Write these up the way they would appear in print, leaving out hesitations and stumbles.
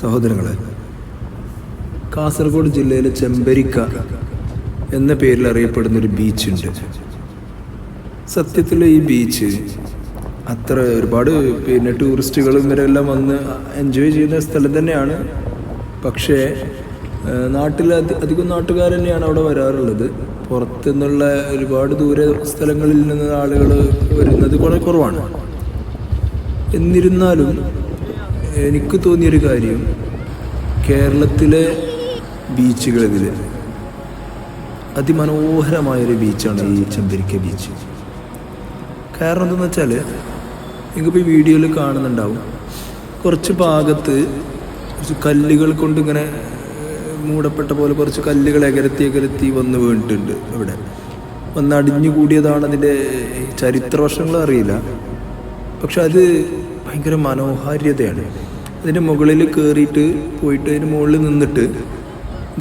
സഹോദരങ്ങളെ, കാസർഗോഡ് ജില്ലയിലെ ചെമ്പരിക്ക എന്ന പേരിൽ അറിയപ്പെടുന്നൊരു ബീച്ചുണ്ട്. സത്യത്തിൽ ഈ ബീച്ച് അത്ര ഒരുപാട് ടൂറിസ്റ്റുകളും ഇവരെല്ലാം വന്ന് എൻജോയ് ചെയ്യുന്ന സ്ഥലം തന്നെയാണ്. പക്ഷേ നാട്ടിൽ അധികം നാട്ടുകാർ തന്നെയാണ് അവിടെ വരാറുള്ളത്. പുറത്തുനിന്നുള്ള ഒരുപാട് ദൂര സ്ഥലങ്ങളിൽ നിന്ന് ആളുകൾ വരുന്നത് വളരെ കുറവാണ്. എന്നിരുന്നാലും എനിക്ക് തോന്നിയൊരു കാര്യം, കേരളത്തിലെ ബീച്ചുകളിൽ അതിമനോഹരമായൊരു ബീച്ചാണ് ഈ ചെമ്പരിക്ക ബീച്ച്. കാരണം എന്താണെന്ന് വെച്ചാൽ, നിങ്ങൾക്കിപ്പോൾ ഈ വീഡിയോയിൽ കാണുന്നുണ്ടാവും, കുറച്ച് ഭാഗത്ത് കുറച്ച് കല്ലുകൾ കൊണ്ട് ഇങ്ങനെ മൂടപ്പെട്ട പോലെ കുറച്ച് കല്ലുകൾ എകരത്തി വന്ന് വീണിട്ടുണ്ട്. ഇവിടെ വന്ന് അടിഞ്ഞു കൂടിയതാണ്. അതിൻ്റെ ചരിത്രവശങ്ങളും അറിയില്ല. പക്ഷെ അത് ഭയങ്കര മനോഹാരിതയാണ്. അതിൻ്റെ മുകളിൽ കയറിയിട്ട് പോയിട്ട് അതിന് മുകളിൽ നിന്നിട്ട്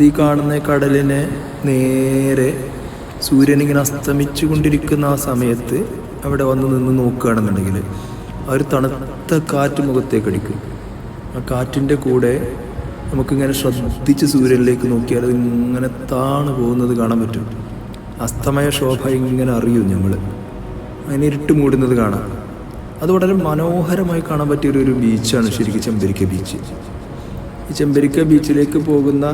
ഈ കാണുന്ന കടലിനെ നേരെ സൂര്യനിങ്ങനെ അസ്തമിച്ചു കൊണ്ടിരിക്കുന്ന ആ സമയത്ത് അവിടെ വന്ന് നിന്ന് നോക്കുകയാണെന്നുണ്ടെങ്കിൽ ആ ഒരു തണുത്ത കാറ്റ് മുഖത്തേക്ക് അടിക്കും. ആ കാറ്റിൻ്റെ കൂടെ നമുക്കിങ്ങനെ ശ്രദ്ധിച്ച് സൂര്യനിലേക്ക് നോക്കിയാൽ അത് ഇങ്ങനെ താണു പോകുന്നത് കാണാൻ പറ്റും. അസ്തമയ ശോഭ ഇങ്ങനെ അറിയും നമ്മൾ. അതിന് ഇരുട്ട് മൂടുന്നത് കാണാം. അത് വളരെ മനോഹരമായി കാണാൻ പറ്റിയൊരു ബീച്ചാണ് ശരിക്കും ചെമ്പരിക്ക ബീച്ച്. ഈ ചെമ്പരിക്ക ബീച്ചിലേക്ക് പോകുന്ന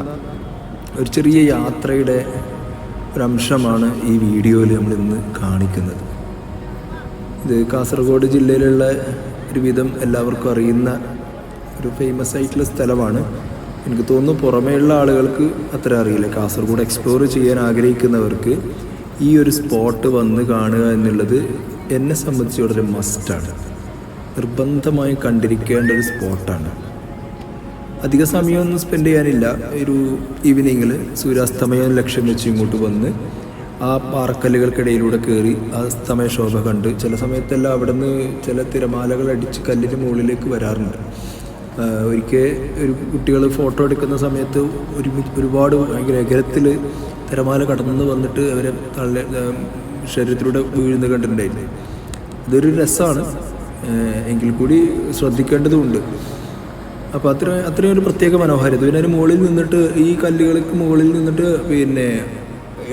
ഒരു ചെറിയ യാത്രയുടെ ഒരംശമാണ് ഈ വീഡിയോയിൽ നമ്മളിന്ന് കാണിക്കുന്നത്. ഇത് കാസർഗോഡ് ജില്ലയിലുള്ള ഒരുവിധം എല്ലാവർക്കും അറിയുന്ന ഒരു ഫേമസ് ആയിട്ടുള്ള സ്ഥലമാണ്. എനിക്ക് തോന്നുന്നു പുറമേയുള്ള ആളുകൾക്ക് അത്ര അറിയില്ല. കാസർഗോഡ് എക്സ്പ്ലോർ ചെയ്യാൻ ആഗ്രഹിക്കുന്നവർക്ക് ഈ ഒരു സ്പോട്ട് വന്ന് കാണുക എന്നുള്ളത് എന്നെ സംബന്ധിച്ച് വളരെ മസ്റ്റാണ്. നിർബന്ധമായും കണ്ടിരിക്കേണ്ട ഒരു സ്പോട്ടാണ്. അധിക സമയമൊന്നും സ്പെൻഡ് ചെയ്യാനില്ല. ഒരു ഈവനിങ്ങിൽ സൂര്യാസ്തമയം ലക്ഷ്യം വെച്ച് ഇങ്ങോട്ട് വന്ന് ആ പാറക്കല്ലുകൾക്കിടയിലൂടെ കയറി ആ അസ്തമയ ശോഭ കണ്ട് ചില സമയത്തെല്ലാം അവിടെ നിന്ന് ചില തിരമാലകൾ അടിച്ച് കല്ലിന് മുകളിലേക്ക് വരാറുണ്ട്. ഒരിക്കൽ ഒരു കുട്ടികൾ ഫോട്ടോ എടുക്കുന്ന സമയത്ത് ഒരുപാട് ഭയങ്കര എകരത്തിൽ തിരമാല കടന്നു വന്നിട്ട് അവരെ ശരീരത്തിലൂടെ വീഴുന്ന കണ്ടിട്ടുണ്ടായിരുന്നു. ഇതൊരു രസമാണ്, എങ്കിൽ കൂടി ശ്രദ്ധിക്കേണ്ടതുണ്ട്. അപ്പോൾ അത്രയും ഒരു പ്രത്യേക മനോഹാരിത. പിന്നെ അതിന് മുകളിൽ നിന്നിട്ട് ഈ കല്ലുകൾക്ക് മുകളിൽ നിന്നിട്ട്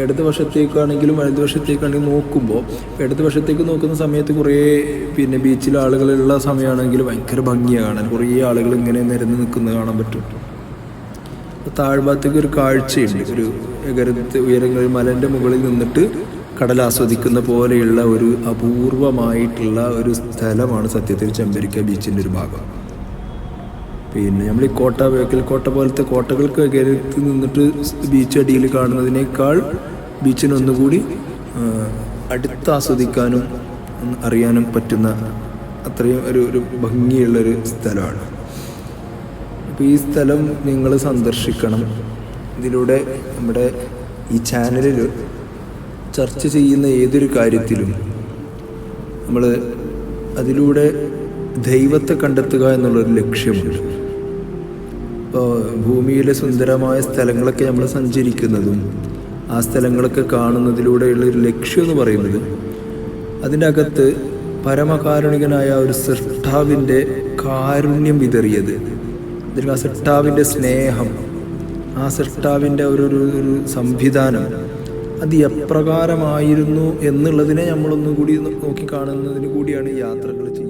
ഇടത് വശത്തേക്കാണെങ്കിലും വലത് വശത്തേക്കാണെങ്കിലും നോക്കുമ്പോൾ ഇടത് വശത്തേക്ക് നോക്കുന്ന സമയത്ത് കുറേ ബീച്ചിൽ ആളുകളുള്ള സമയമാണെങ്കിൽ ഭയങ്കര ഭംഗിയാണ് കാണാൻ. കുറേ ആളുകൾ ഇങ്ങനെ നിരന്ന് നിൽക്കുന്നത് കാണാൻ പറ്റും. താഴ്ഭാഗത്തേക്ക് ഒരു കാഴ്ചയുണ്ട്. ഒരു എകരത്ത് ഉയരങ്ങളിൽ മലൻ്റെ മുകളിൽ നിന്നിട്ട് കടൽ ആസ്വദിക്കുന്ന പോലെയുള്ള ഒരു അപൂർവമായിട്ടുള്ള ഒരു സ്ഥലമാണ് സത്യത്തിൽ ചെമ്പരിക്ക ബീച്ചിൻ്റെ ഒരു ഭാഗം. നമ്മൾ ഈ ബേക്കൽ കോട്ട പോലത്തെ കോട്ടകൾക്ക് എകരത്ത് നിന്നിട്ട് ബീച്ച് അടിയിൽ കാണുന്നതിനേക്കാൾ ബീച്ചിനെ ഒന്നുകൂടി അടുത്ത് ആസ്വദിക്കാനും അറിയാനും പറ്റുന്ന അത്രയും ഒരു ഭംഗിയുള്ളൊരു സ്ഥലമാണ്. അപ്പോൾ ഈ സ്ഥലം നിങ്ങൾ സന്ദർശിക്കണം. ഇതിലൂടെ നമ്മുടെ ഈ ചാനലിൽ ചർച്ച ചെയ്യുന്ന ഏതൊരു കാര്യത്തിലും നമ്മൾ അതിലൂടെ ദൈവത്തെ കണ്ടെത്തുക എന്നുള്ളൊരു ലക്ഷ്യമുണ്ട്. ഇപ്പോൾ ഭൂമിയിലെ സുന്ദരമായ സ്ഥലങ്ങളൊക്കെ നമ്മൾ സഞ്ചരിക്കുന്നതും ആ സ്ഥലങ്ങളൊക്കെ കാണുന്നതിലൂടെയുള്ളൊരു ലക്ഷ്യം എന്ന് പറയുന്നത് അതിൻ്റെ അകത്ത് പരമകാരുണികനായ ഒരു സൃഷ്ടാവിൻ്റെ കാരുണ്യം വിതറിയത്, ആ സൃഷ്ടാവിൻ്റെ സ്നേഹം, ആ സൃഷ്ടാവിൻ്റെ ഒരു സംവിധാനം അത് എപ്രകാരമായിരുന്നു എന്നുള്ളതിനെ നമ്മളൊന്നും കൂടി നോക്കി കാണുന്നതിന് കൂടിയാണ് യാത്രകൾ ചെയ്യുന്നത്.